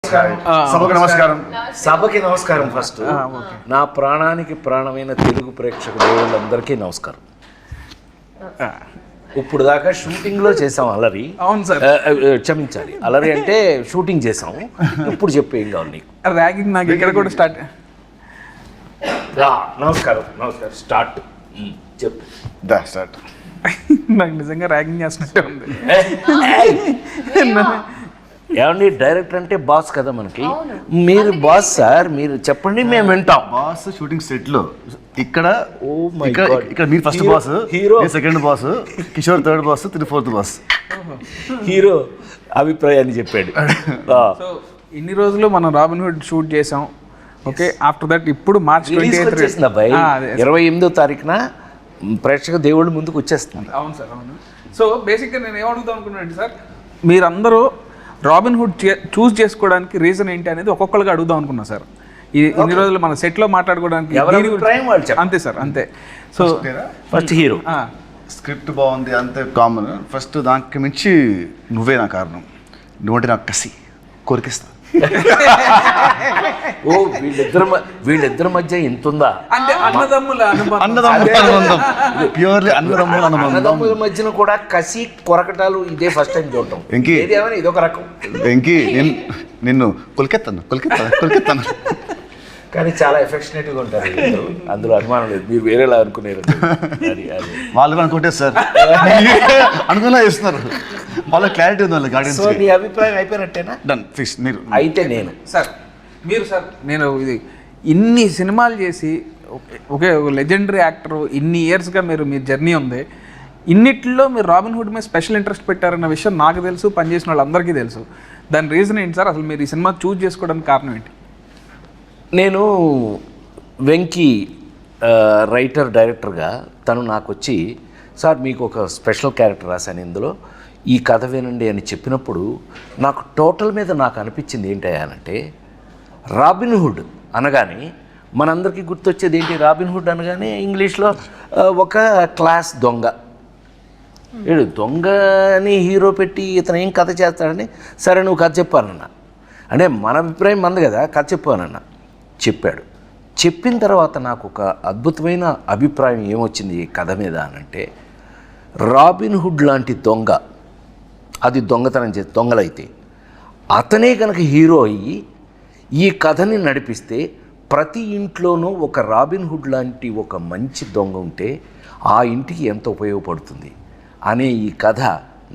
నమస్కారం. సభకు నమస్కారం. సభకి నమస్కారం. ఫస్ట్ నా ప్రాణానికి ప్రాణమైన తెలుగు ప్రేక్షక దేవుళ్ళందరికీ నమస్కారం. ఇప్పుడు దాకా షూటింగ్లో చేసాం అలరి. అవును సార్, క్షమించాలి, అలరి అంటే షూటింగ్ చేసాం. ఇప్పుడు చెప్పు ఏం కావాలి నీకు? ర్యాగింగ్ నాకు ఇక్కడ కూడా స్టార్ట్. నమస్కారం. నమస్కారం. స్టార్ట్ చెప్పు. స్టార్ట్. నాకు నిజంగా ర్యాగింగ్ చేస్తున్నట్టే ఉంది. ఏమండి, డైరెక్టర్ అంటే బాస్ కదా మనకి. మీరు బాస్ సార్, మీరు చెప్పండి, మేము వింటాం. బాస్ షూటింగ్ సెట్ లో ఇక్కడ ఇక్కడ మీరు first boss, hero second boss, Kishore third boss, fourth boss. Hero అభిప్రాయాన్ని చెప్పాడు. సో ఇన్ని రోజులు మనం రాబిన్హుడ్ షూట్ చేసాం. ఓకే, ఆఫ్టర్ దట్ ఇప్పుడు మార్చ్ 28 అబ్బాయి 28వ తారీఖున ప్రేక్షక దేవుళ్ళ ముందుకు వచ్చేస్తుంది. అవును సార్, అవును. సో బేసిక్గా నేను ఏమడుగుతాం అనుకున్నాను సార్, మీరందరూ రాబిన్హుడ్ చూస్ చేసుకోవడానికి రీజన్ ఏంటి అనేది ఒక్కొక్కరికి అడుగుదాం అనుకున్నా సార్. ఇన్ని రోజులు మన సెట్లో మాట్లాడుకోవడానికి అంతే సార్, అంతే. సో ఫస్ట్ హీరో స్క్రిప్ట్ బాగుంది అంతే కామన్. ఫస్ట్ దానికి మించి నువ్వే నా కారణం. నువ్వంటే నాకు కసి కోరికిస్తా. ఓ వీళ్ళిద్దరి మధ్య ఎంత ఉందా? అంటే అన్నదమ్ముల అనుబంధం, ప్యూర్లీ అన్నదమ్ముల మధ్యన కూడా కసి కొరకటాలు ఇదే ఫస్ట్ టైం చూడటం. ఇదొక రకం. వెంకీ నిన్ను కొలికెత్తాను కానీ చాలా ఎఫెక్షనేట్గా ఉంటారు. అందులో అనుమానం లేదు, మీరు వేరేలా అనుకునేరు. వాళ్ళు అనుకుంటే సార్ అనుకున్నా ఇస్తున్నారు, వాళ్ళ క్లారిటీ ఉంది వాళ్ళ గార్డెన్స్. నీ అభిప్రాయం అయిపోయినట్టేనా? Done fix. మీరు అయితే నేను సార్, మీరు సార్, నేను ఇది ఇన్ని సినిమాలు చేసి ఒకే లెజెండరీ యాక్టర్, ఇన్ని ఇయర్స్గా మీ జర్నీ ఉంది. ఇన్నిట్లో మీరు రాబిన్హుడ్ మీద స్పెషల్ ఇంట్రెస్ట్ పెట్టారన్న విషయం నాకు తెలుసు, పనిచేసిన వాళ్ళందరికీ తెలుసు. దాని రీజన్ ఏంటి సార్? అసలు మీరు ఈ సినిమా చూస్ చేసుకోవడానికి కారణం ఏంటి? నేను వెంకీ రైటర్ డైరెక్టర్గా తను నాకు వచ్చి, సార్ మీకు ఒక స్పెషల్ క్యారెక్టర్ రాశాను ఇందులో, ఈ కథ వినండి అని చెప్పినప్పుడు నాకు టోటల్ మీద నాకు అనిపించింది ఏంటంటే, రాబిన్హుడ్ అనగానే మనందరికీ గుర్తొచ్చేది ఏంటి? రాబిన్హుడ్ అనగానే ఇంగ్లీష్లో ఒక క్లాస్ దొంగ. వీడు దొంగని హీరో పెట్టి ఇతను ఏం కథ చేస్తాడని, సరే నువ్వు కథ చెప్పానన్నా అంటే మన అభిప్రాయం మంది కదా, కథ చెప్పానన్నా. చెప్పాడు. చెప్పిన తర్వాత నాకు ఒక అద్భుతమైన అభిప్రాయం ఏమొచ్చింది ఈ కథ మీద అనంటే, రాబిన్హుడ్ లాంటి దొంగ, అది దొంగతనం చేసి దొంగలైతే అతనే కనుక హీరో అయ్యి ఈ కథని నడిపిస్తే ప్రతి ఇంట్లోనూ ఒక రాబిన్హుడ్ లాంటి ఒక మంచి దొంగ ఉంటే ఆ ఇంటికి ఎంత ఉపయోగపడుతుంది అనే ఈ కథ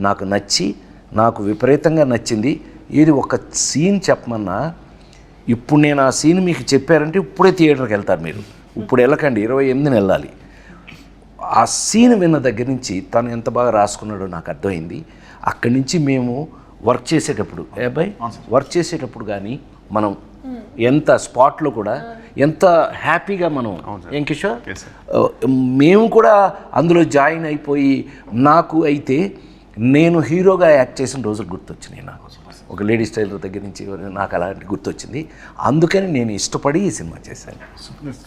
నాకు నచ్చి, నాకు విపరీతంగా నచ్చింది. ఇది ఒక సీన్ చెప్పమన్నా, ఇప్పుడు నేను ఆ సీన్ మీకు చెప్పారంటే ఇప్పుడే థియేటర్కి వెళ్తారు మీరు. ఇప్పుడు వెళ్ళకండి, 28న వెళ్ళాలి. ఆ సీన్ విన్న దగ్గర నుంచి తను ఎంత బాగా రాసుకున్నాడో నాకు అర్థమైంది. అక్కడి నుంచి మేము వర్క్ చేసేటప్పుడు వర్క్ చేసేటప్పుడు కానీ మనం ఎంత స్పాట్లో కూడా ఎంత హ్యాపీగా మనం ఏం కిషోర్ మేము కూడా అందులో జాయిన్ అయిపోయి, నాకు అయితే నేను హీరోగా యాక్ట్ చేసిన రోజులు గుర్తొచ్చినాయి. నాకు ఒక లేడీ స్టైలర్ దగ్గర నుంచి నాకు అలాంటి గుర్తొచ్చింది. అందుకని నేను ఇష్టపడి ఈ సినిమా చేశాను.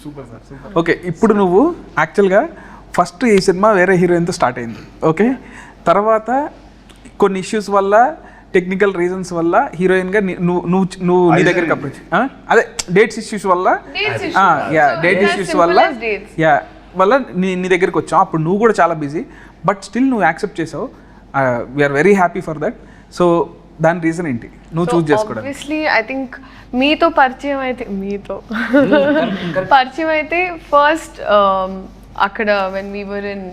Super sir, super. ఓకే, ఇప్పుడు నువ్వు యాక్చువల్గా ఫస్ట్ ఈ సినిమా వేరే హీరోయిన్తో స్టార్ట్ అయింది. ఓకే, తర్వాత కొన్ని ఇష్యూస్ వల్ల, టెక్నికల్ రీజన్స్ వల్ల హీరోయిన్గా నువ్వు నీ దగ్గరికి అప్రోచ్, అదే డేట్స్ ఇష్యూస్ వల్ల, డేట్ ఇష్యూస్ వల్ల నీ దగ్గరికి వచ్చావు. అప్పుడు నువ్వు కూడా చాలా బిజీ, బట్ స్టిల్ నువ్వు యాక్సెప్ట్ చేసావు. We are very happy for that. So దాని రీజన్ ఏంటి నువ్వు చూస్ చేసుకోవడం? ఆబ్వియస్లీ ఐ థింక్ మీతో పరిచయం అయితే ఫస్ట్ అక్కడ when we were in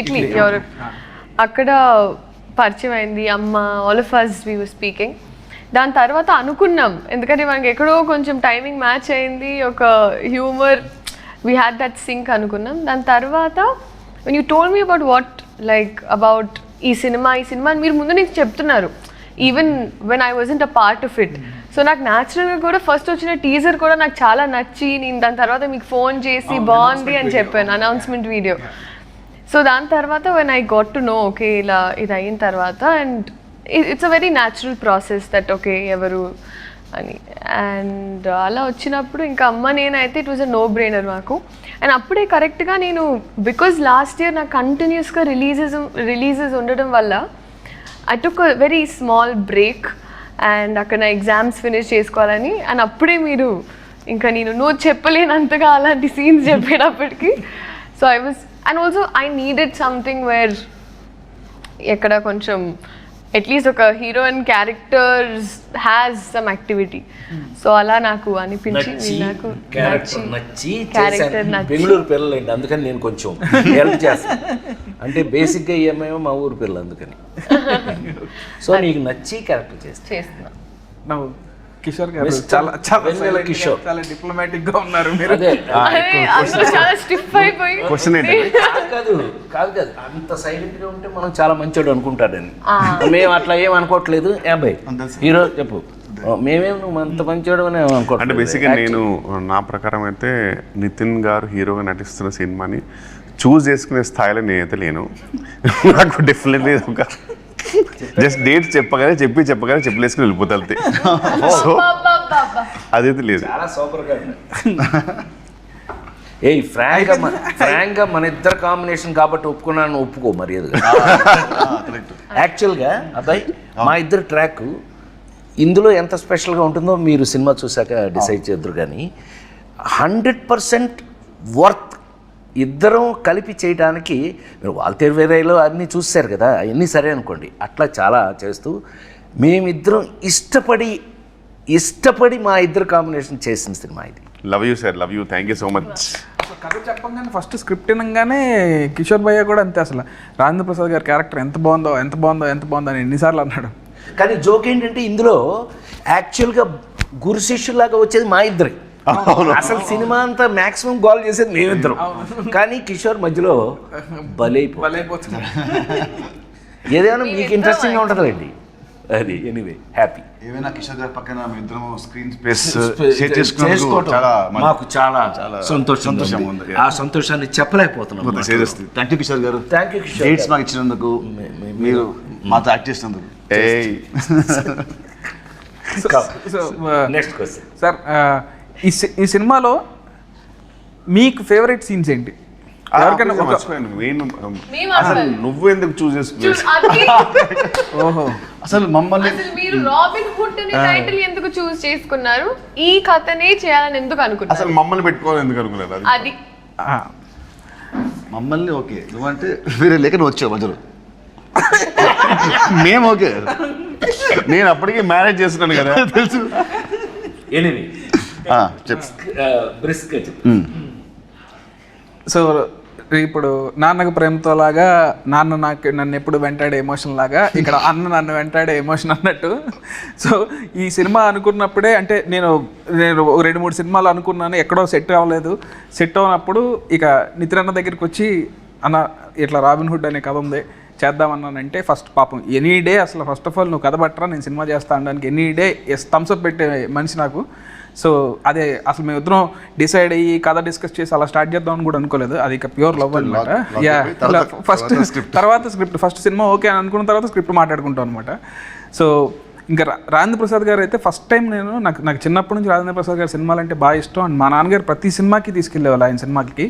Italy Europe, అక్కడ పరిచయం అయింది. అమ్మ, all of us we were speaking. దాని తర్వాత అనుకున్నాం, ఎందుకంటే మనకి ఎక్కడో కొంచెం టైమింగ్ మ్యాచ్ అయింది, ఒక humour, we had that sync అనుకున్నాం. దాని తర్వాత when you told me about ఈ సినిమా మీరు ముందు నుంచి చెప్తున్నారు, even when I wasn't a part of it. So నాకు న్యాచురల్గా కూడా ఫస్ట్ వచ్చిన టీజర్ కూడా నాకు చాలా నచ్చి, నేను దాని తర్వాత మీకు ఫోన్ చేసి బాగుంది అని చెప్పాను, అనౌన్స్మెంట్ వీడియో. సో దాని తర్వాత when I got to know, okay ఇలా ఇది అయిన తర్వాత, and it's a very natural process that okay ఎవరు అని. అండ్ అలా వచ్చినప్పుడు ఇంకా అమ్మ నేనైతే it was a no brainer మాకు. అండ్ అప్పుడే కరెక్ట్గా నేను, బికాజ్ లాస్ట్ ఇయర్ నాకు కంటిన్యూస్గా రిలీజెస్ ఉండడం వల్ల I took a very small break and అక్కడ నా ఎగ్జామ్స్ ఫినిష్ చేసుకోవాలని. అండ్ అప్పుడే మీరు ఇంకా నువ్వు చెప్పలేనంతగా అలాంటి సీన్స్ చెప్పేటప్పటికి so I was and also I needed something where ఎక్కడ కొంచెం అట్లీస్ట్ ఒక heroine character has some activity. So అలా నాకు అనిపించి నాకు క్యారెక్టర్ బెంగళూరు పిల్లలండి, అందుకని నేను కొంచెం హెల్ప్ చేస్తాను. అంటే బేసిక్గా ఏమేమో మా ఊరు పిల్లలు, అందుకని. సో నీకు నచ్చి క్యారెక్టర్ చేస్తున్నా. కిషోర్ గారు చాలా చాలా కిషోర్ చాలా డిప్లొమాటిక్ గా ఉన్నారు మీరు. చాలా స్టిఫ్ అయిపోయి క్వశ్చన్ ఏంటి? కాదు అంత సైలెంట్ గా ఉంటే మనం చాలా మంచోడు అనుకుంటాడని. మేము అట్లా ఏం అనుకోవట్లేదు. అబ్బాయి హీరో చెప్పు, మేమేం నువ్వు అంత మంచోడు అని అనుకోవట్లేదు. అంటే బేసిక్గా నేను నా ప్రకారం అయితే నితిన్ గారు హీరోగా నటిస్తున్న సినిమాని చూస్ చేసుకునే స్థాయిలో నేనైతే లేను. నాకు డెఫినెట్లీ ఒక జస్ట్ డేట్ చెప్పగానే చెప్పలేసుకుని వెళ్ళిపోతా అంతే. సో అదైతే లేదు. చాలా సూపర్ గా ఫ్రాంక్ గా మన ఇద్దరు కాంబినేషన్ కాబట్టి ఒప్పుకున్నాను, ఒప్పుకో మరి. యాక్చువల్గా అబ్బాయి మా ఇద్దరు ట్రాక్ ఇందులో ఎంత స్పెషల్గా ఉంటుందో మీరు సినిమా చూసాక డిసైడ్ చేద్దరు. కానీ 100% వర్త్ ఇద్దరం కలిపి చేయడానికి. మీరు వాల్తేరు వేరేలో అన్నీ చూసారు కదా, అవన్నీ సరే అనుకోండి. అట్లా చాలా చేస్తూ మేమిద్దరం ఇష్టపడి మా ఇద్దరు కాంబినేషన్ చేసిన సినిమా ఇది. Love you sir, love you, thank you so much. కథ చెప్పంగానే ఫస్ట్ స్క్రిప్ట్ వినగానే కిషోర్ భయ్య కూడా అంతే, అసలు రాజేంద్ర ప్రసాద్ గారి క్యారెక్టర్ ఎంత బాగుందో అని ఎన్నిసార్లు అన్నాడు. కానీ జోక్ ఏంటంటే ఇందులో యాక్చువల్గా గురు శిష్యులాగా వచ్చేది మా ఇద్దరి. అసలు సినిమా అంతా మాక్సిమం గోల్ చేసేది మేమిద్దరం. కానీ కిషోర్ మధ్యలో బలైపోతున్నాడు. ఏదైనా మీకు ఇంట్రెస్టింగ్గా ఉంటుందండి అది. Anyway happy. ఏమైనా కిషోర్ గారి పక్కన మీ ఇద్దరం స్క్రీన్ స్పేస్ షేర్ చేసుకోవడం మాకు చాలా సంతోషంగా ఉంది. ఆ సంతోషాన్ని చెప్పలేకపోతున్నాం. థ్యాంక్ యూ కిషోర్ గారు. Thank you Kishore. డేట్స్ మాకు ఇచ్చినందుకు, మీరు మాతో యాక్ట్ చేసినందుకు. నెక్స్ట్ క్వశ్చన్ సార్, ఈ సినిమాలో మీకు ఫేవరెట్ సీన్స్ ఏంటి? నువ్వు ఎందుకు చూస్ చేసుకున్నావు? ఓహో, అసలు మమ్మల్ని మీరు రాబిన్ హుడ్ అనే టైటిల్ ఎందుకు చూస్ చేసుకున్నారు? ఈ కథనే చేయాలని ఎందుకు అనుకున్నారు? అసలు మమ్మల్ని పెట్టుకోవాలి ఎందుకు అనుకున్నారు? అది మమ్మల్ని ఓకే, నువ్వంటే వేరే లేక నువ్వు వచ్చావు మధ్యలో. మేము ఓకే, నేను అప్పటికే మ్యారేజ్ చేస్తున్నాను కదా, తెలుసు. ఎనీవే సో ఇప్పుడు నాన్నకు ప్రేమతో లాగా నాన్న నన్ను ఎప్పుడు వెంటాడే ఎమోషన్ లాగా ఇక్కడ అన్న నన్ను వెంటాడే ఎమోషన్ అన్నట్టు. సో ఈ సినిమా అనుకున్నప్పుడే, అంటే నేను 2-3 సినిమాలు అనుకున్నాను, ఎక్కడో సెట్ అవ్వలేదు. సెట్ అవ్వనప్పుడు ఇక నితిన్ అన్న దగ్గరికి వచ్చి, అన్న ఇట్లా రాబిన్ హుడ్ అనే కథ ఉంది చేద్దామన్నానంటే, ఫస్ట్ పాపం ఎనీ డే అసలు ఫస్ట్ ఆఫ్ ఆల్ నువ్వు కథ పట్టరా నేను సినిమా చేస్తా అనడానికి ఎనీ డే థమ్స్అప్ పెట్టే మనిషి నాకు. సో అదే అసలు మేము ఇద్దరం డిసైడ్ అయ్యి కథ డిస్కస్ చేసి అలా స్టార్ట్ చేద్దామని కూడా అనుకోలేదు. అది ఇక ప్యూర్ లవ్ అనమాట. తర్వాత స్క్రిప్ట్ ఫస్ట్ సినిమా ఓకే అని అనుకున్న తర్వాత స్క్రిప్ట్ మాట్లాడుకుంటాం అనమాట. సో ఇంకా రాజేంద్ర ప్రసాద్ గారు అయితే ఫస్ట్ టైం నాకు చిన్నప్పటి నుంచి రాజేంద్ర ప్రసాద్ గారి సినిమాలు అంటే బాగా ఇష్టం. అండ్ మా నాన్నగారు ప్రతి సినిమాకి తీసుకెళ్ళేవాళ్ళు ఆయన సినిమాకి.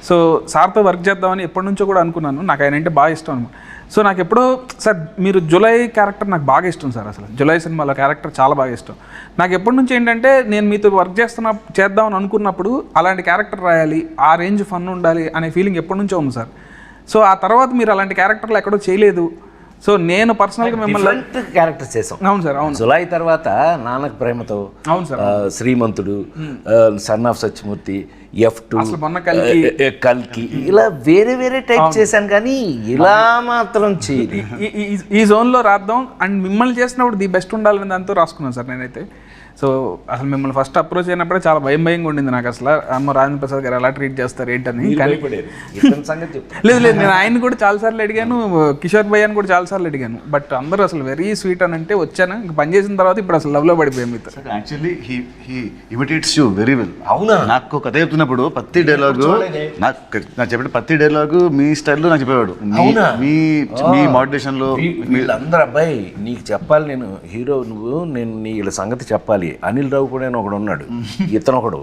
సో సార్తో వర్క్ చేద్దామని ఎప్పటి నుంచో కూడా అనుకున్నాను. నాకు ఆయన అంటే బాగా ఇష్టం అనమాట. సో నాకు ఎప్పుడో సార్ మీరు జులై క్యారెక్టర్ నాకు బాగా ఇష్టం సార్. అసలు జులై సినిమాలో క్యారెక్టర్ చాలా బాగా ఇష్టం నాకు. ఎప్పటి నుంచి ఏంటంటే నేను మీతో వర్క్ చేద్దామని అనుకున్నప్పుడు అలాంటి క్యారెక్టర్ రాయాలి, ఆ రేంజ్ ఫన్ ఉండాలి అనే ఫీలింగ్ ఎప్పటి నుంచో ఉంది సార్. సో ఆ తర్వాత మీరు అలాంటి క్యారెక్టర్లు ఎక్కడో చేయలేదు. సో నేను పర్సనల్గా మిమ్మల్ని క్యారెక్టర్ చేసాం. అవును సార్, అవును. జులై తర్వాత నాన్నకు ప్రేమతో, అవును sir, Srimanthudu, son of Satyamurthy, F2, కల్కి, ఇలా వేరే టైప్ చేశాను. కానీ ఇలా మాత్రం చేయదు. ఈ జోన్లో రాద్దాం అండ్ మిమ్మల్ని చేసినప్పుడు ది బెస్ట్ ఉండాలని దాంతో రాసుకున్నాను సార్ నేనైతే. సో అసలు మిమ్మల్ని ఫస్ట్ అప్రోచ్ అయినప్పుడే చాలా భయంగా ఉండింది నాకు. అసలు అమ్మ రాజేంద్ర ప్రసాద్ గారు ఎలా ట్రీట్ చేస్తారు ఏంటని. లేదు నేను ఆయన కూడా చాలాసార్లు అడిగాను, కిషోర్ భయ్య అని కూడా చాలాసార్లు అడిగాను. బట్ అందరూ అసలు వెరీ స్వీట్ అని అంటే వచ్చాను. ఇంక పని చేసిన తర్వాత ఇప్పుడు అసలు లవ్లో పడిపోయాం మీతో. Actually he imitates you very well. అవునా? నాకు కథ చెప్తున్నప్పుడు ప్రతి డైలాగు నాకు చెప్పే ప్రతి డైలాగు మీ స్టైల్లో నాకు చెప్పేవాడు. మీ మోటివేషన్లో వీళ్ళందరూ అబ్బాయి నీకు చెప్పాలి, నేను హీరో నువ్వు, నేను వీళ్ళ సంగతి చెప్పాలి. అనిల్ రావు కూడా ఒకడు ఉన్నాడు, ఇతను ఒకడు,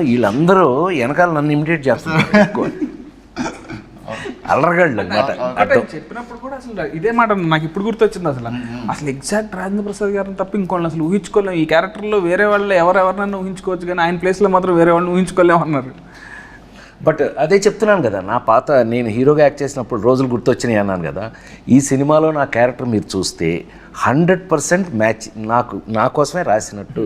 వీళ్ళందరూ వెనకాల నన్ను ఇమిటేట్ చేస్తున్నారు. అల్లరగాళ్ళు అనమాట అర్థం. చెప్పినప్పుడు కూడా అసలు ఇదే మాట నాకు ఇప్పుడు గుర్తొచ్చింది. అసలు ఎగ్జాక్ట్ రాజేంద్ర ప్రసాద్ గారిని తప్ప ఇంకోళ్ళని అసలు ఊహించుకోలేము. ఈ క్యారెక్టర్లో వేరే వాళ్ళు ఎవరెవరినైనా ఊహించుకోవచ్చు, కానీ ఆయన ప్లేస్లో మాత్రం వేరే వాళ్ళని ఊహించుకోలేము అన్నారు. బట్ అదే చెప్తున్నాను కదా, నా పాత నేను హీరోగా యాక్ట్ చేసినప్పుడు రోజులు గుర్తొచ్చినాయి అన్నాను కదా. ఈ సినిమాలో నా క్యారెక్టర్ మీరు చూస్తే 100% మ్యాచ్ నా కోసమే రాసినట్టు.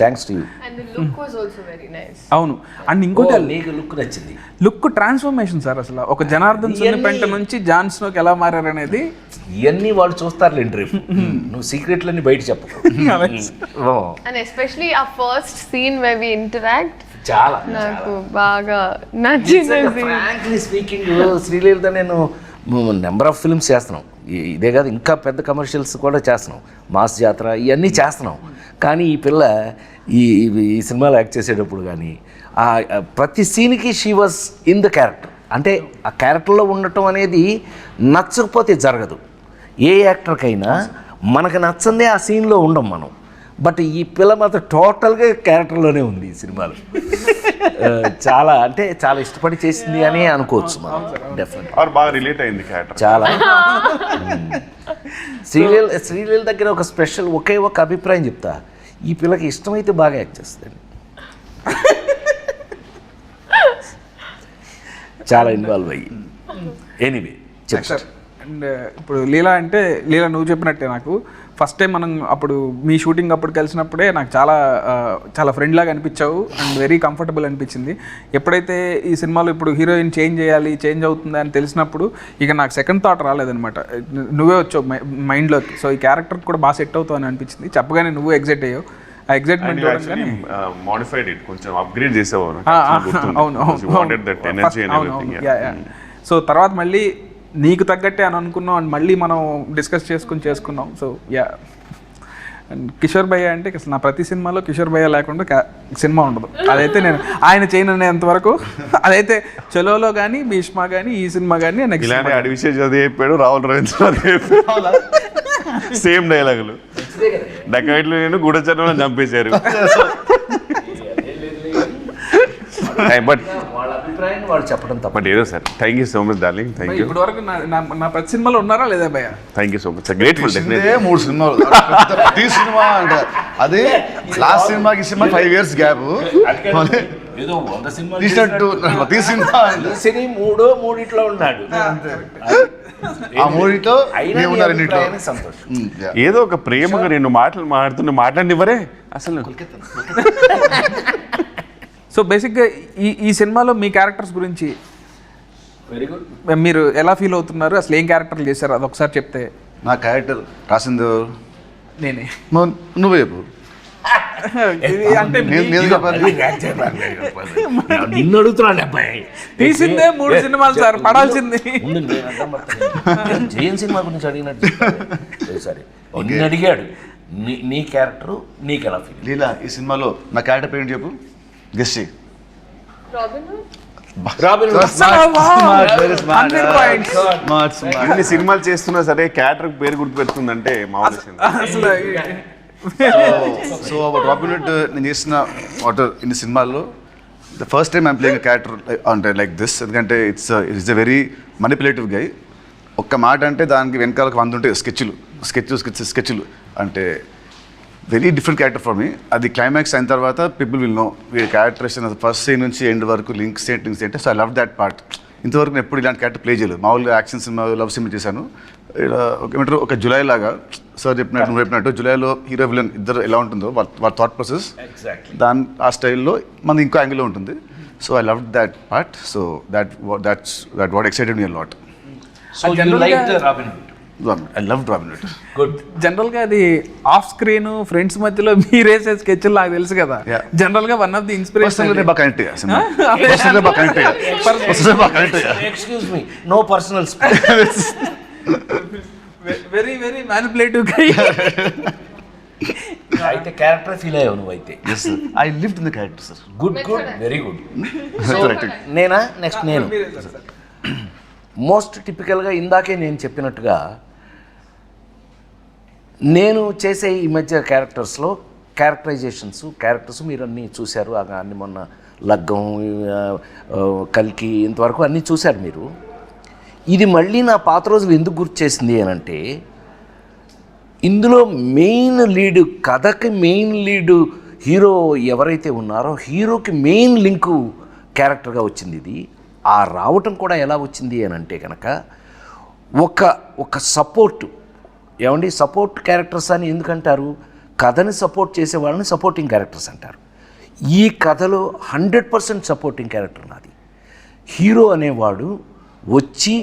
Thanks to you. And the look was also very nice. అవును. అండ్ ఇంకోటి నీకు లుక్ నచ్చింది. Look transformation sir. అసలు ఒక జనార్దన్ సున్నిపెంట నుంచి జాన్ స్నోకి ఎలా మారారనేది ఇవన్నీ వాళ్ళు చూస్తారులేండి రేపు. నువ్వు సీక్రెట్లన్నీ బయట చెప్పకు. And especially our first scene where we interact, చాలా నాకు బాగా నచ్చింది. ఫ్రాంక్లీ స్పీకింగ్ శ్రీలీలతో నేను నెంబర్ ఆఫ్ ఫిల్మ్స్ చేస్తున్నాం. ఇదే కాదు, ఇంకా పెద్ద కమర్షియల్స్ కూడా చేస్తున్నాం, మాస్ జాతర ఇవన్నీ చేస్తున్నాం. కానీ ఈ పిల్ల ఈ ఈ సినిమాలో యాక్ట్ చేసేటప్పుడు కానీ ప్రతి సీన్కి she was in the character. అంటే ఆ క్యారెక్టర్లో ఉండటం అనేది నచ్చకపోతే జరగదు. ఏ యాక్టర్కైనా మనకు నచ్చందే ఆ సీన్లో ఉండం మనం. బట్ ఈ పిల్ల మాత్రం టోటల్గా క్యారెక్టర్లోనే ఉంది ఈ సినిమాలో. చాలా అంటే చాలా ఇష్టపడి చేసింది అని అనుకోవచ్చు మనం. డెఫినెట్ బాగా రిలేట్ అయింది క్యారెక్టర్ చాలా. శ్రీలీల దగ్గర ఒక స్పెషల్ ఒకే ఒక అభిప్రాయం చెప్తా, ఈ పిల్లకి ఇష్టమైతే బాగా యాక్ట్ చేస్తుంది. చాలా ఇన్వాల్వ్ అయ్యి. Anyway sir. అండ్ ఇప్పుడు లీలా అంటే లీలా నువ్వు చెప్పినట్టే నాకు ఫస్ట్ టైం మనం అప్పుడు మీ షూటింగ్ అప్పుడు కలిసినప్పుడే నాకు చాలా ఫ్రెండ్ లాగా అనిపించావు అండ్ వెరీ కంఫర్టబుల్ అనిపించింది. ఎప్పుడైతే ఈ సినిమాలో ఇప్పుడు హీరోయిన్ చేంజ్ అవుతుంది అని తెలిసినప్పుడు ఇక నాకు సెకండ్ థాట్ రాలేదనమాట. నువ్వే వచ్చావు మైండ్లోకి. సో ఈ క్యారెక్టర్ కూడా బాగా సెట్ అవుతావు అని అనిపించింది. చెప్పగానే నువ్వు ఎగ్జైట్ అయ్యావు. ఆ ఎగ్జైట్మెంట్ మోడిఫైడ్ ఇట్ కొంచెం అప్గ్రేడ్ చేసావు. అవును. సో తర్వాత మళ్ళీ నీకు తగ్గట్టే అని అనుకున్నాం అండ్ మళ్ళీ మనం డిస్కస్ చేసుకున్నాం. So yeah. అండ్ కిషోర్ భయ్య అంటే అసలు నా ప్రతి సినిమాలో కిషోర్ భయ్య లేకుండా సినిమా ఉండదు. అదైతే నేను ఆయన చేయనంత వరకు అదైతే చలోలో కానీ భీష్మ కానీ ఈ సినిమా కానీ నెక్స్ట్ అడివిశేష్ అది చెప్పాడు, రాహుల్ రవీంద్ర అది చెప్పాడు. సేమ్ డైలాగులు. డకాయిట్లు నేను గూఢచర్మలను చంపేశారు. బట్ వాళ్ళ అభిప్రాయాన్ని వాళ్ళు చెప్పడం తప్ప. బట్ ఏదో sir, thank you so much darling. Thank you. ఇప్పటి వరకు నా ప్రతి సినిమాలో ఉన్నారా లేదా భయ్య? Thank you so much. Grateful. 3 సినిమాలు ప్రతి సినిమా అంటే అదే లాస్ట్ సినిమాకి సినిమా 5 years గ్యాప్ ఏదో 100 సినిమాలు తీసినట్టు ప్రతి సినిమా సినీ మూడిట్లో ఉన్నాడు. ఆ మూడిట్లో సంతోషం. ఏదో ఒక ప్రేమగా రెండు మాటలు మాట్లాడినివ్వరే అసలు. సో బేసిక్గా ఈ సినిమాలో మీ క్యారెక్టర్స్ గురించి వెరీ గుడ్. మీరు ఎలా ఫీల్ అవుతున్నారు? అసలు ఏం క్యారెక్టర్లు చేశారు అది ఒకసారి చెప్తే. నా క్యారెక్టర్ రాసింది నేనే. నువ్వే చెప్పు. అంటే నిన్ను అడుగుతున్నాను అబ్బాయి. తీసిందే 3 సినిమాలు సార్, పడాల్సింది. జయన్ సినిమా గురించి అడిగినట్టు సరే నిన్ను అడిగాడు. నీ క్యారెక్టర్ నీకు ఎలా ఫీల్? లీలా, ఈ సినిమాలో నా క్యారెక్టర్ పేరు చెప్పు. గెస్ చేయి. ఇన్ని సినిమాలు చేస్తున్నా సరే క్యారెక్టర్ పేరు గుర్తుపెడుతుందంటే అసలు. సో రాబిన్ హుడ్ నేను చేసిన వాటర్ ఇన్ని సినిమాల్లో the first time I'm playing character అంటే లైక్ దిస్. ఎందుకంటే ఇట్స్ ఎ వెరీ మనిపులేటివ్ గై. ఒక్క మాట అంటే దానికి వెనకాలకు 100 ఉంటాయి స్కెచ్లు అంటే very different character for me. అది క్లైమాక్స్ అయిన తర్వాత పీపుల్ విల్ నో వీరి క్యారెక్టరేషన్ ఫస్ట్ సీన్ నుంచి ఎండ్ వరకు లింక్స్ ఏంటి. So I love that part. ఇంతవరకు నేను ఎప్పుడు ఇలాంటి క్యారెక్టర్ ప్లే చేయలేదు. మామూలుగా యాక్షన్ సినిమా, లవ్ సినిమా చేశాను. ఏమంటారు ఒక జులై లాగా సార్ చెప్పినట్టు నువ్వు చెప్పినట్టు జులైలో హీరో విలన్ ఇద్దరు ఎలా ఉంటుందో వాళ్ళ థాట్ ప్రాసెస్ ఆ స్టైల్లో మనది ఇంకో యాంగిల్లో ఉంటుంది. So I love that part. So that what excited me a lot. So you liked Robin Hood? I loved Robin Hood. Good. జనరల్గా అది ఆఫ్ స్క్రీన్ ఫ్రెండ్స్ మధ్యలో మీరేసే స్కెచ్లు నాకు తెలుసు కదా. జనరల్గా one of the inspiration. Excuse me, no personal very very manipulative guy. అయితే character feel అయ్యావు నువ్వు అయితే. I lived in the character, sir. Good very good. నేనా నెక్స్ట్ నేను మోస్ట్ టిపికల్గా ఇందాకే నేను చెప్పినట్టుగా నేను చేసే ఈ మధ్య క్యారెక్టర్స్ మీరు అన్నీ చూశారు. అన్ని మొన్న లగ్గం, కల్కి ఇంతవరకు అన్నీ చూశారు మీరు. ఇది మళ్ళీ నా పాత రోజులు ఎందుకు గుర్తు చేసింది అని అంటే, ఇందులో మెయిన్ లీడు, కథకి మెయిన్ లీడు హీరో ఎవరైతే ఉన్నారో హీరోకి మెయిన్ లింకు క్యారెక్టర్గా వచ్చింది ఇది. ఆ రావటం కూడా ఎలా వచ్చింది అని అంటే కనుక ఒక సపోర్టు, ఏమండి సపోర్ట్ క్యారెక్టర్స్ అని ఎందుకంటారు? కథని సపోర్ట్ చేసే వాళ్ళని సపోర్టింగ్ క్యారెక్టర్స్ అంటారు. ఈ కథలో 100% సపోర్టింగ్ క్యారెక్టర్ నాది. హీరో అనేవాడు వచ్చి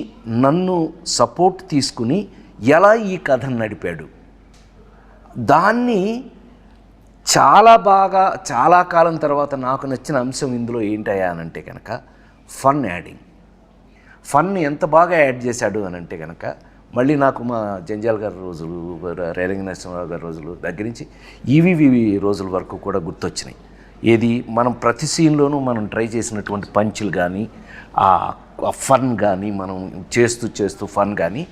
నన్ను సపోర్ట్ తీసుకుని ఎలా ఈ కథను నడిపాడు, దాన్ని చాలా బాగా చాలా కాలం తర్వాత నాకు నచ్చిన అంశం ఇందులో ఏంటయ్యా అని అంటే కనుక ఫన్ యాడింగ్. ఫన్ ఎంత బాగా యాడ్ చేశాడు అని అంటే కనుక మళ్ళీ నాకు మా జంజాల్ గారి రోజులు, రేలంగి నరసింహరావు గారి రోజులు దగ్గర నుంచి ఈవీవి రోజుల వరకు కూడా గుర్తొచ్చినాయి. ఏది మనం ప్రతి సీన్లోనూ మనం ట్రై చేసినటువంటి పంచులు కానీ, ఆ ఫన్ కానీ, మనం చేస్తూ ఫన్ కానీ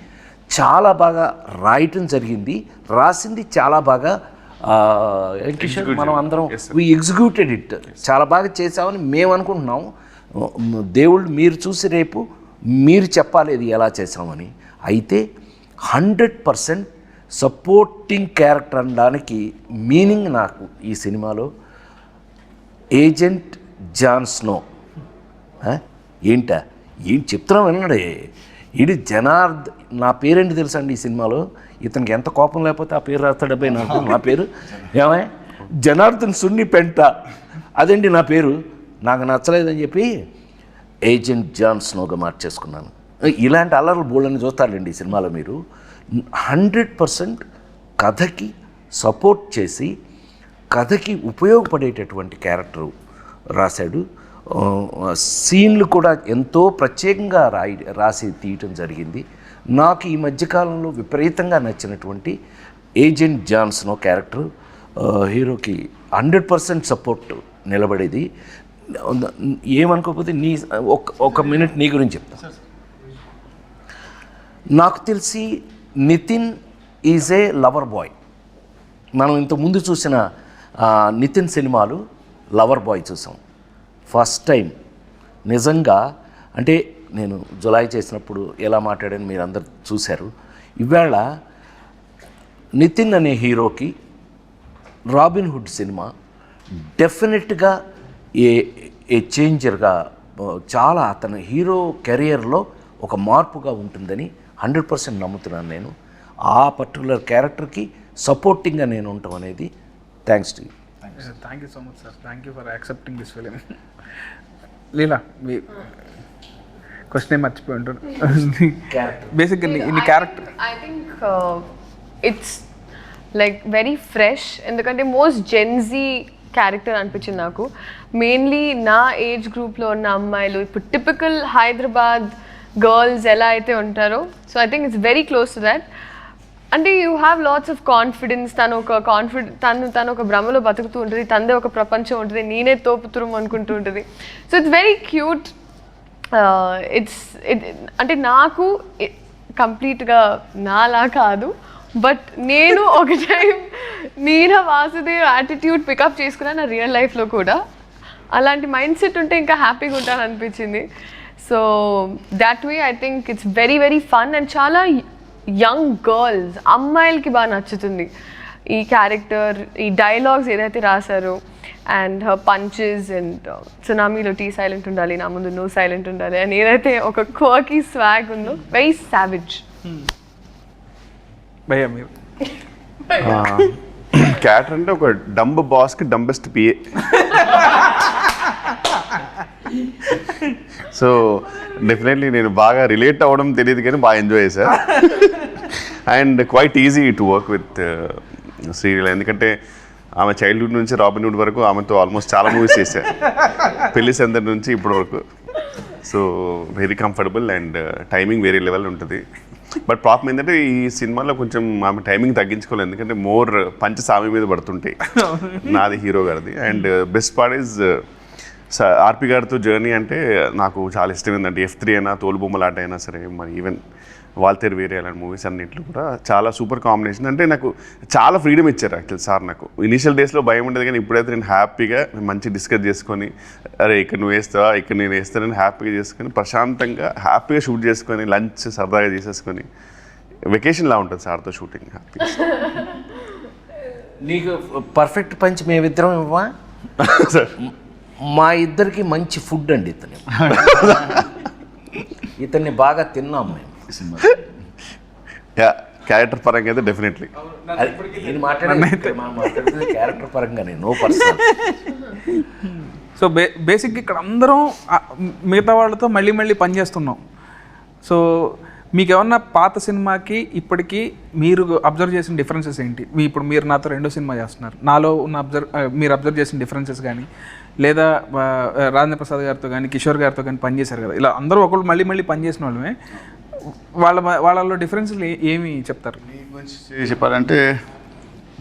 చాలా బాగా రాయటం జరిగింది. రాసింది చాలా బాగా కిషోర్, మనం అందరం వీ ఎగ్జిక్యూటెడ్ ఇట్, చాలా బాగా చేసామని మేము అనుకుంటున్నాం. దేవుళ్ళు మీరు చూసి రేపు మీరు చెప్పాలి ఇది ఎలా చేసామని. అయితే 100% సపోర్టింగ్ క్యారెక్టర్ అనడానికి మీనింగ్ నాకు ఈ సినిమాలో ఏజెంట్ జాన్ స్నో. ఏం చెప్తున్నాం విన్నాడే, ఇది నా పేరేంటి తెలుసా అండి ఈ సినిమాలో? ఇతనికి ఎంత కోపం లేకపోతే ఆ పేరు రాస్తాడబ్బాయి నాకు. నా పేరు ఏమై జనార్దన్ సున్ని పెంట, అదండి నా పేరు. నాకు నచ్చలేదని చెప్పి ఏజెంట్ జాన్ స్నోగా మార్చేసుకున్నాను. ఇలాంటి అల్లర్లు బోళ్ళని చూస్తారండి ఈ సినిమాలో మీరు. 100% కథకి సపోర్ట్ చేసి కథకి ఉపయోగపడేటటువంటి క్యారెక్టర్ రాశాడు. సీన్లు కూడా ఎంతో ప్రత్యేకంగా రాసి తీయటం జరిగింది. నాకు ఈ మధ్యకాలంలో విపరీతంగా నచ్చినటువంటి ఏజెంట్ జాన్ స్నో క్యారెక్టర్ హీరోకి 100% సపోర్ట్ నిలబడేది. ఏమనుకోకపోతే ఒక మినిట్ నీ గురించి చెప్తా. నాకు తెలిసి Nithin is a lover boy. మనం ఇంతకుముందు చూసిన నితిన్ సినిమాలు లవర్ బాయ్ చూసాం. ఫస్ట్ టైం నిజంగా అంటే నేను జులై చేసినప్పుడు ఎలా మాట్లాడాను మీరు అందరు చూశారు. ఇవాళ నితిన్ అనే హీరోకి రాబిన్ హుడ్ సినిమా డెఫినెట్గా ఏ చేంజర్గా, చాలా అతని హీరో కెరియర్లో ఒక మార్పుగా ఉంటుందని 100% నమ్ముతున్నాను నేను. ఆ పర్టికులర్ క్యారెక్టర్కి సపోర్టింగ్గా నేను ఉండటం అనేది thanks to you. Thank you so much sir. Thank you for accepting this film. Leela, me question ఏం మర్చిపోయి ఉంటాను. బేసిక్గా ఇన్ని character I think it's like very fresh, ఎందుకంటే మోస్ట్ జెన్జీ క్యారెక్టర్ అనిపించింది నాకు. మెయిన్లీ నా ఏజ్ గ్రూప్లో ఉన్న అమ్మాయిలు, ఇప్పుడు టిపికల్ హైదరాబాద్ గర్ల్స్ ఎలా అయితే ఉంటారో, so I think it's very close to that. అంటే you have lots of confidence. తను ఒక భ్రమలో బతుకుతూ ఉంటుంది, తనదే ఒక ప్రపంచం ఉంటుంది, నేనే తోపుతురం అనుకుంటూ ఉంటుంది. So it's very cute. అంటే నాకు కంప్లీట్గా నాలా కాదు, బట్ నేను ఒక టైం మీరా వాసుదేవ్ యాటిట్యూడ్ పికప్ చేసుకున్నా నా రియల్ లైఫ్లో కూడా. అలాంటి మైండ్ సెట్ ఉంటే ఇంకా హ్యాపీగా ఉంటాను అనిపించింది. So that way I think it's very very fun and చాలా యంగ్ గర్ల్స్, అమ్మాయిలకి బాగా నచ్చుతుంది ఈ క్యారెక్టర్. ఈ డైలాగ్స్ ఏదైతే రాశారో అండ్ హర్ పంచెస్ అండ్ సునామీలో టీ సైలెంట్ ఉండాలి, నా ముందు నో సైలెంట్ ఉండాలి అండ్ ఏదైతే ఒక క్వర్కీ స్వాగ్ ఉందో, వెరీ సావిజ్. భయ్యా మీరు క్యారెక్టర్ అంటే ఒక డంబ్ బాస్కి డంబెస్ట్ పిఏ. సో డెఫినెట్లీ నేను బాగా రిలేట్ అవ్వడం తెలియదు కానీ బాగా ఎంజాయ్ చేశాను. And quiet easy to work with serial, ఎందుకంటే ఆమె చైల్డ్హుడ్ నుంచి రాబిన్ హుడ్ వరకు ఆమెతో ఆల్మోస్ట్ చాలా మూవీస్ చేశారు, పెళ్లి సందడి నుంచి ఇప్పటి వరకు. So very comfortable and timing వేరే లెవెల్ ఉంటుంది. బట్ ప్రాబ్లం ఏంటంటే ఈ సినిమాలో కొంచెం ఆమె టైమింగ్ తగ్గించుకోలేదు, ఎందుకంటే మోర్ పంచ్ సామి మీద పడుతుంటాయి నాది హీరో గారిది. అండ్ బెస్ట్ పార్ట్ ఈజ్ ఆర్పి గారితో జర్నీ అంటే నాకు చాలా ఇష్టం. ఏంటంటే F3 అయినా, తోలుబొమ్మలాట అయినా సరే, మరి ఈవెన్ వాల్తేరు వేరే అలాంటి మూవీస్ అన్నింటిలో కూడా చాలా సూపర్ కాంబినేషన్. అంటే నాకు చాలా ఫ్రీడమ్ ఇచ్చారు యాక్చువల్ సార్. నాకు ఇనీషియల్ డేస్లో భయం ఉండేది, కానీ ఇప్పుడైతే నేను హ్యాపీగా మంచి డిస్కస్ చేసుకొని, అరే ఇక్కడ నువ్వు వేస్తావా, ఇక్కడ నేను వేస్తానని హ్యాపీగా చేసుకొని, ప్రశాంతంగా హ్యాపీగా షూట్ చేసుకొని, లంచ్ సరదాగా చేసేసుకొని, వెకేషన్లా ఉంటుంది సార్తో షూటింగ్ హ్యాపీగా. నీకు పర్ఫెక్ట్ పంచ్ మేమిద్దరం ఇవ్వా? సార్ మా ఇద్దరికి మంచి ఫుడ్ అండి ఇతన్ని బాగా తిన్నాం మేము. క్యారెక్టర్ పరంగా అయితే డెఫినెట్లీ నేను మాట్లాడుతుంది క్యారెక్టర్ పరంగానే, నో పర్సనల్. సో బేసిక్గా ఇక్కడ అందరం మిగతా వాళ్ళతో మళ్ళీ మళ్ళీ పనిచేస్తున్నాం. సో మీకు ఏమన్నా పాత సినిమాకి ఇప్పటికీ మీరు అబ్జర్వ్ చేసిన డిఫరెన్సెస్ ఏంటి? ఇప్పుడు మీరు నాతో 2వ సినిమా చేస్తున్నారు, నాలో ఉన్న మీరు అబ్జర్వ్ చేసిన డిఫరెన్సెస్ కానీ, లేదా రాజేంద్ర ప్రసాద్ గారితో కానీ కిషోర్ గారితో కానీ పనిచేశారు కదా, ఇలా అందరూ ఒకళ్ళు మళ్ళీ మళ్ళీ పనిచేసిన వాళ్ళమే, వాళ్ళలో డిఫరెన్సెస్ ఏమి చెప్తారు? నీ గురించి చెప్పాలంటే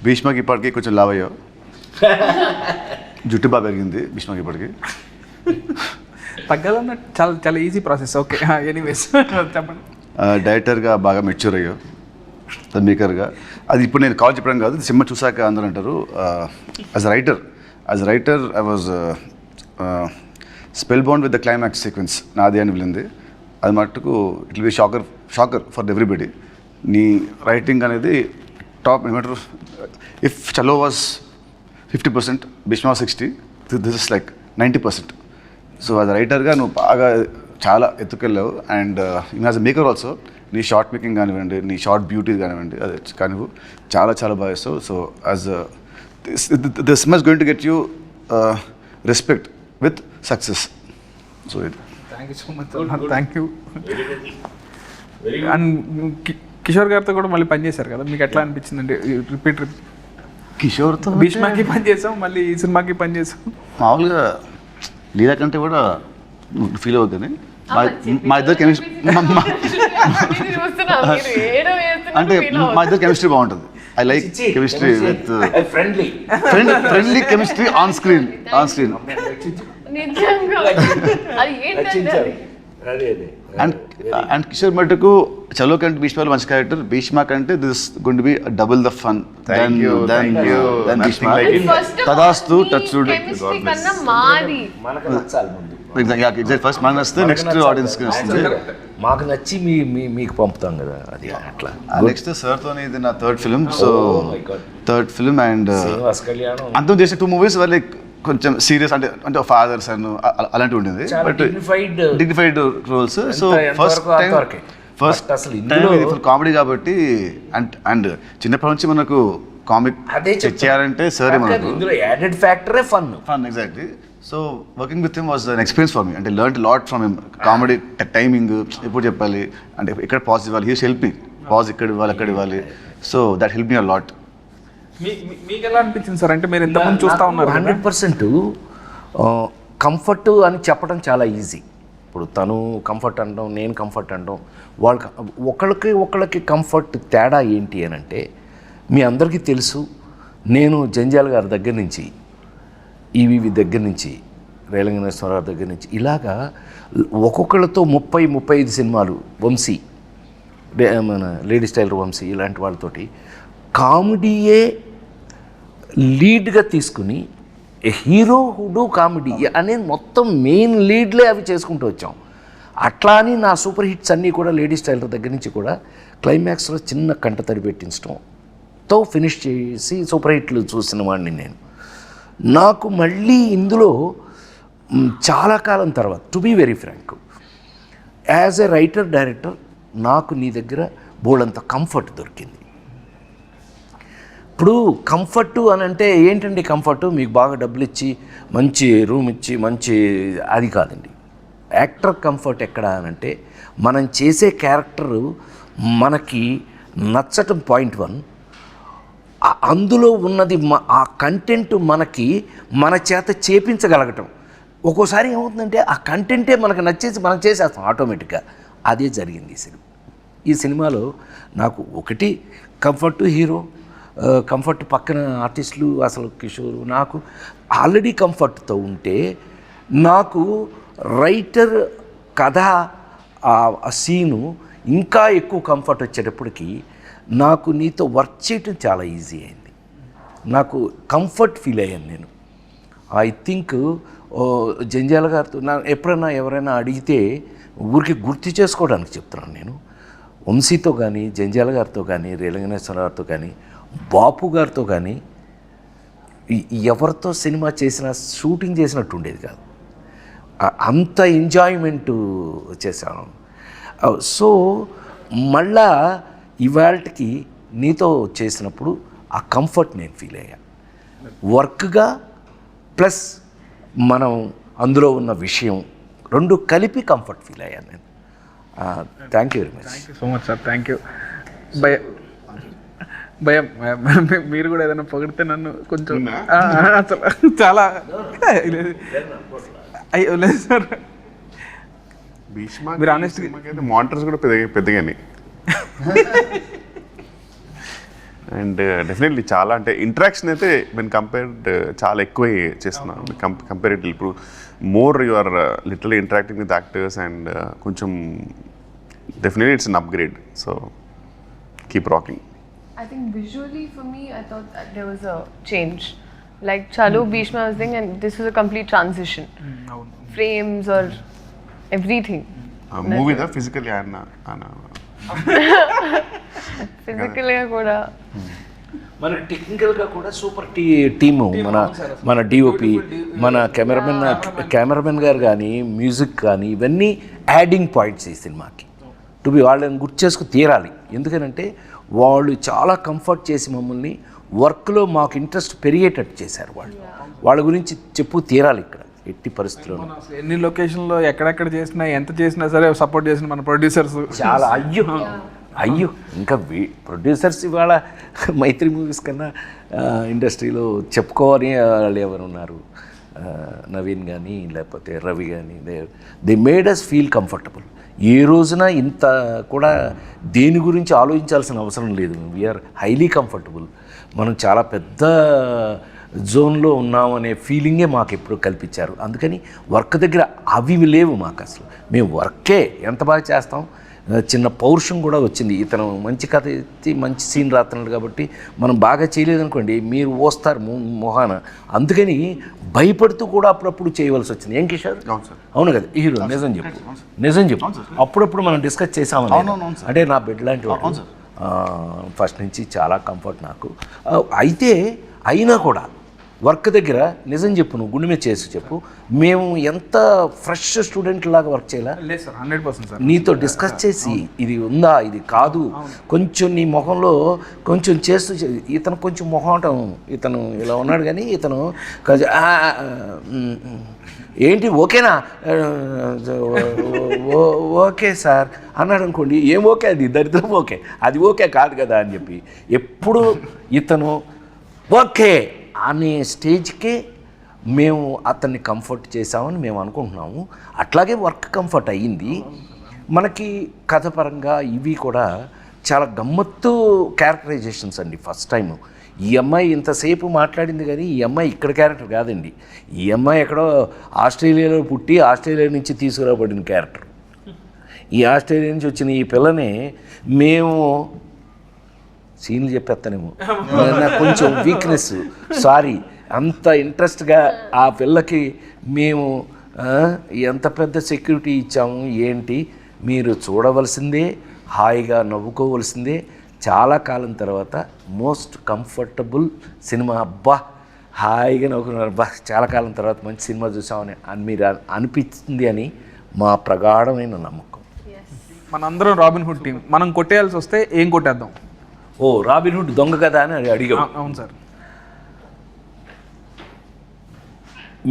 భీష్మకి ఇప్పటికీ కొంచెం లావ్ అయ్యావు, జుట్టు బాగా పెరిగింది భీష్మకి ఇప్పటికి. తగ్గాలన్న చాలా చాలా ఈజీ ప్రాసెస్. ఓకే, ఎనీవేస్ చెప్పండి. డైరెక్టర్గా బాగా మెచ్యూర్ అయ్యావు, మేకర్గా. అది ఇప్పుడు నేను కాల్ చెప్పడం కాదు, సినిమా చూసాక అందరూ అంటారు. As writer I was spellbound with the climax sequence నాది అని వెళ్ళింది. అది మట్టుకు it will be shocker for everybody. నీ రైటింగ్ అనేది టాప్. ఏమంటారు, ఇఫ్ చలో వాజ్ 50%, Bheeshma 60, this is like 90%. So as రైటర్గా నువ్వు బాగా చాలా ఎత్తుకెళ్ళావు. And as a maker also నీ షార్ట్ మేకింగ్ కానివ్వండి, నీ షార్ట్ బ్యూటీ కానివ్వండి, అది కానివ్వు చాలా చాలా బాగా ఇస్తావు. So as this much going to get you respect with success. So ఇది thank you so much. Thank you. And Kishore గారితో కూడా మళ్ళీ పనిచేశారు కదా, మీకు ఎట్లా అనిపించింది? అంటే రిపీట్ కిషోర్తో భీష్మకి పనిచేసాం, మళ్ళీ ఈ సినిమాకి పనిచేసాం. మామూలుగా లీలా కంటే కూడా ఫీల్ అవుతుంది. మా ఇద్దరు కెమిస్ట్రీ అంటే మా ఇద్దరు కెమిస్ట్రీ బాగుంటుంది. I like chemistry with friendly chemistry on screen. And Kishore మటుకు చలో కంటే భీష్మలో మంచి క్యారెక్టర్, భీష్మ కంటే this going to be double the fun than Bheeshma. తదాస్తు టచ్ ఫస్ట్ మనకు వస్తే నెక్స్ట్ ఆడియన్స్కి వస్తుంది. మాకు నచ్చి మీకు పంపుతాం కదా, అది అట్లా. నెక్స్ట్ సార్తో ఇది నా థర్డ్ ఫిల్మ్ అండ్ అంతం చేసిన 2 movies వల్ల కొంచెం సీరియస్ అంటే ఫాదర్స్ అండ్ అలాంటివి ఉండేది, but dignified roles. So first time ఇది ఫుల్ కామెడీ కాబట్టి. అండ్ చిన్నప్పటి నుంచి మనకు కామిక్ చేయాలంటే సరే మనకు యాడెడ్ ఫ్యాక్టరే fun. Exactly. So working with him was an experience for me. అంటే learn lot from him. Comedy timing ఎప్పుడు చెప్పాలి, అంటే ఎక్కడ పాజ్ ఇవ్వాలి, హీ హెల్ప్ మీ. పాజ్ ఇక్కడ ఇవ్వాలి, అక్కడ ఇవ్వాలి. So that help me a lot. మీకు ఎలా అనిపించింది సార్? అంటే మీరు ఎంతమంది చూస్తూ ఉన్నారు? 100% కంఫర్ట్ అని చెప్పడం చాలా ఈజీ. ఇప్పుడు తను కంఫర్ట్ అనడం, నేను కంఫర్ట్ అనడం, ఒకళ్ళకి కంఫర్ట్ తేడా ఏంటి అని అంటే, మీ అందరికీ తెలుసు, నేను జంజాల్ గారి దగ్గర నుంచి, ఈవీవి దగ్గర నుంచి, రేలంగనేశ్వరరావు దగ్గర నుంచి, ఇలాగా ఒక్కొక్కళ్ళతో 30-35 సినిమాలు, వంశీ, మన లేడీ స్టైలర్ వంశీ, ఇలాంటి వాళ్ళతోటి కామెడీయే లీడ్గా తీసుకుని హీరో హుడు కామెడీ అనేది మొత్తం మెయిన్ లీడ్లే అవి చేసుకుంటూ వచ్చాం. అట్లా అని నా సూపర్ హిట్స్ అన్నీ కూడా లేడీ స్టైలర్ దగ్గర నుంచి కూడా క్లైమాక్స్లో చిన్న కంటతడి పెట్టించడంతో ఫినిష్ చేసి సూపర్ హిట్లు చూసిన వాడిని నేను. నాకు మళ్ళీ ఇందులో చాలా కాలం తర్వాత, to be very frank, as a writer director నాకు నీ దగ్గర బోల్డంత కంఫర్ట్ దొరికింది. ఇప్పుడు కంఫర్టు అని అంటే ఏంటండి కంఫర్టు? మీకు బాగా డబ్బులు ఇచ్చి మంచి రూమ్ ఇచ్చి మంచి, అది కాదండి. యాక్టర్ కంఫర్ట్ ఎక్కడ అని అంటే, మనం చేసే క్యారెక్టరు మనకి నచ్చటం పాయింట్ 1, అందులో ఉన్నది ఆ కంటెంట్ మనకి మన చేత చేపించగలగటం. ఒక్కోసారి ఏమవుతుందంటే ఆ కంటెంటే మనకు నచ్చేసి మనం చేసేస్తాం ఆటోమేటిక్గా. అదే జరిగింది ఈ సినిమాలో. నాకు ఒకటి కంఫర్ట్ హీరో, కంఫర్ట్ పక్కన ఆర్టిస్టులు, అసలు కిషోర్, నాకు ఆల్రెడీ కంఫర్ట్తో ఉంటే, నాకు రైటర్ కథ ఆ సీను ఇంకా ఎక్కువ కంఫర్ట్ వచ్చేటప్పటికి నాకు నీతో వర్క్ చేయటం చాలా ఈజీ అయింది. నాకు కంఫర్ట్ ఫీల్ అయ్యాను నేను. ఐ థింక్ జంజాల గారితో ఎప్పుడైనా ఎవరైనా అడిగితే ఊరికి గుర్తు చేసుకోవడానికి చెప్తున్నాను నేను. వంశీతో కానీ, జంజాల గారితో కానీ, రేలంగనేశ్వర గారితో కానీ, బాపు గారితో కానీ ఎవరితో సినిమా చేసినా షూటింగ్ చేసినట్టు ఉండేది కాదు. అంత ఎంజాయ్మెంటు చేశాను. సో మళ్ళా ఇవాళకి నీతో చేసినప్పుడు ఆ కంఫర్ట్ నేను ఫీల్ అయ్యా. వర్క్గా ప్లస్ మనం అందులో ఉన్న విషయం రెండు కలిపి కంఫర్ట్ ఫీల్ అయ్యాను నేను. Thank you very much. Thank you so much sir. Thank you. భయం మీరు కూడా ఏదైనా పొగిడితే నన్ను కొంచెం అసలు చాలా అయ్యో లేదు సార్. భీష్మ మీరు honest మానిటర్స్ కూడా పెద్దగానే అండ్ డెఫినెట్లీ చాలా అంటే ఇంటరాక్షన్ అయితే మెన్ కంపేర్డ్ చాలా ఎక్కువ చేస్తున్నాను కంపేరేటివ్. ఇప్పుడు more you are literally interacting with actors and కొంచెం definitely it's an upgrade. So keep rocking. I think visually for me, I thought that there was a change. Like Chalu, Bhishma was thing, and this was a complete transition. Frames or everything. మూవీదా physically ఆయన Physically kuda. మన టెక్నికల్గా కూడా super team. మన DOP, మన cameraman గారు కానీ, music కానీ, ఇవన్నీ యాడింగ్ పాయింట్స్ ఈ సినిమాకి. టు బి వాళ్ళని గుర్తు చేసుకు తీరాలి. ఎందుకనంటే వాళ్ళు చాలా కంఫర్ట్ చేసి మమ్మల్ని వర్క్లో మాకు ఇంట్రెస్ట్ పెరిగేటట్టు చేశారు. వాళ్ళ గురించి చెప్పు తీరాలి ఇక్కడ ఎట్టి పరిస్థితుల్లో. ఎన్ని లొకేషన్లో ఎక్కడెక్కడ చేసినా ఎంత చేసినా సరే సపోర్ట్ చేసిన మన ప్రొడ్యూసర్స్ చాలా అయ్యో ఇంకా ప్రొడ్యూసర్స్ ఇవాళ మైత్రి మూవీస్ కన్నా ఇండస్ట్రీలో చెప్పుకోవాలి వాళ్ళు ఎవరు ఉన్నారు. నవీన్ కానీ లేకపోతే రవి కానీ they made us feel comfortable. ఏ రోజున ఇంత కూడా దేని గురించి ఆలోచించాల్సిన అవసరం లేదు. We are highly comfortable. మనం చాలా పెద్ద జోన్లో ఉన్నామనే ఫీలింగే మాకు ఎప్పుడు కల్పించారు. అందుకని వర్క్ దగ్గర అవి లేవు మాకు అసలు. మేము వర్కే ఎంత బాగా చేస్తాం. చిన్న పౌరుషం కూడా వచ్చింది. ఇతను మంచి కథ ఎత్తి మంచి సీన్ రాస్తున్నాడు కాబట్టి మనం బాగా చేయలేదనుకోండి మీరు వస్తారు మొహాన. అందుకని భయపడుతూ కూడా అప్పుడప్పుడు చేయవలసి వచ్చింది. ఏం కిషోర్? అవును కదా హీరో? నిజం చెప్పు. అప్పుడప్పుడు మనం డిస్కస్ చేసామని. అంటే నా బెడ్ లాంటి వాడు ఫస్ట్ నుంచి చాలా కంఫర్ట్ నాకు. అయితే అయినా కూడా వర్క్ దగ్గర నిజం చెప్పు, నువ్వు గుండె మీద చేసి చెప్పు, మేము ఎంత ఫ్రెష్ స్టూడెంట్ లాగా వర్క్ చేయాలా? లేదు సార్, 100% సార్. నీతో డిస్కస్ చేసి ఇది ఉందా ఇది కాదు కొంచెం నీ మొహంలో కొంచెం చేస్తూ ఇతను కొంచెం మొహం ఇతను ఇలా ఉన్నాడు కానీ ఇతను ఏంటి ఓకేనా ఓకే సార్ అన్నాడు అనుకోండి. ఏం ఓకే అది దరిద్రం ఓకే, అది ఓకే కాదు కదా అని చెప్పి ఎప్పుడు ఇతను ఓకే అనే స్టేజ్కే మేము అతన్ని కంఫర్ట్ చేసామని మేము అనుకుంటున్నాము. అట్లాగే వర్క్ కంఫర్ట్ అయ్యింది మనకి. కథ పరంగా ఇవి కూడా చాలా గమ్మత్తు క్యారెక్టరైజేషన్స్ అండి. ఫస్ట్ టైం ఈ అమ్మాయి ఇంతసేపు మాట్లాడింది కానీ ఈ అమ్మాయి ఇక్కడ క్యారెక్టర్ కాదండి. ఈ అమ్మాయి ఎక్కడో ఆస్ట్రేలియాలో పుట్టి ఆస్ట్రేలియా నుంచి తీసుకురాబడిన క్యారెక్టర్. ఈ ఆస్ట్రేలియా నుంచి వచ్చిన ఈ పిల్లని మేము సీన్లు చెప్పేస్తానేమో, నాకు కొంచెం వీక్నెస్, సారీ. అంత ఇంట్రెస్ట్గా ఆ పిల్లకి మేము ఎంత పెద్ద సెక్యూరిటీ ఇచ్చాము ఏంటి మీరు చూడవలసిందే, హాయిగా నవ్వుకోవలసిందే. చాలా కాలం తర్వాత మోస్ట్ కంఫర్టబుల్ సినిమా. అబ్బా హాయిగా నవ్వుకున్నారు, అబ్బా చాలా కాలం తర్వాత మంచి సినిమా చూసామని మీరు అనిపిస్తుంది అని మా ప్రగాఢమైన నమ్మకం. మనందరం రాబిన్ హుడ్ టీం. మనం కొట్టేయాల్సి వస్తే ఏం కొట్టేద్దాం? ఓ రాబిన్ హుడ్ దొంగ కదా అని అడిగాం. అవును సార్.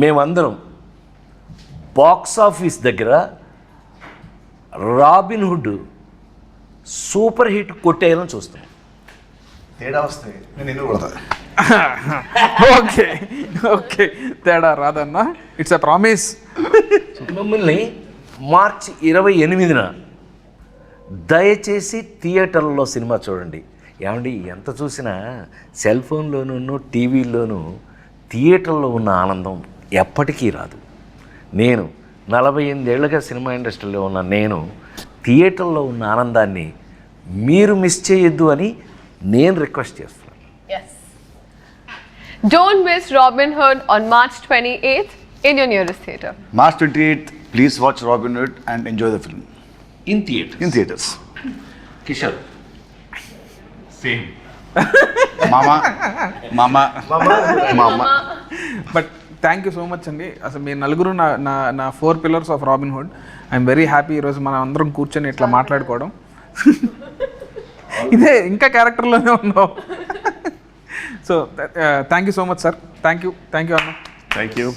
మేమందరం బాక్స్ ఆఫీస్ దగ్గర రాబిన్ హుడ్ సూపర్ హిట్ కొట్టేయాలని చూస్తాం. తేడా వస్తే నేను ఎందుకు కొడతా? ఓకే ఓకే, తేడా రాదన్నా, ఇట్స్ ఎ ప్రామిస్. మిమ్మల్ని మార్చి 28న దయచేసి థియేటర్లో సినిమా చూడండి. ఏమండి ఎంత చూసినా సెల్ ఫోన్లోనూ టీవీల్లోనూ థియేటర్లో ఉన్న ఆనందం ఎప్పటికీ రాదు. నేను 48 ఏళ్ళుగా సినిమా ఇండస్ట్రీలో ఉన్న నేను థియేటర్లో ఉన్న ఆనందాన్ని మీరు మిస్ చేయొద్దు అని నేను రిక్వెస్ట్ చేస్తున్నాను. Yes. Don't miss Robin Hood on March 28th in your nearest theatre. March 28th, please watch Robin Hood and enjoy the film in theatre. in theaters. Kishore Mama, mama, mama. But thank you so much అండి. అసలు మీ నలుగురు నా 4 pillars of robin hood. I'm very happy ఈరోజు మనం అందరం కూర్చొని ఇట్లా మాట్లాడుకోవడం. ఇదే ఇంకా క్యారెక్టర్లోనే ఉన్నావు. So thank you so much sir. Thank you అన్న. Thank you.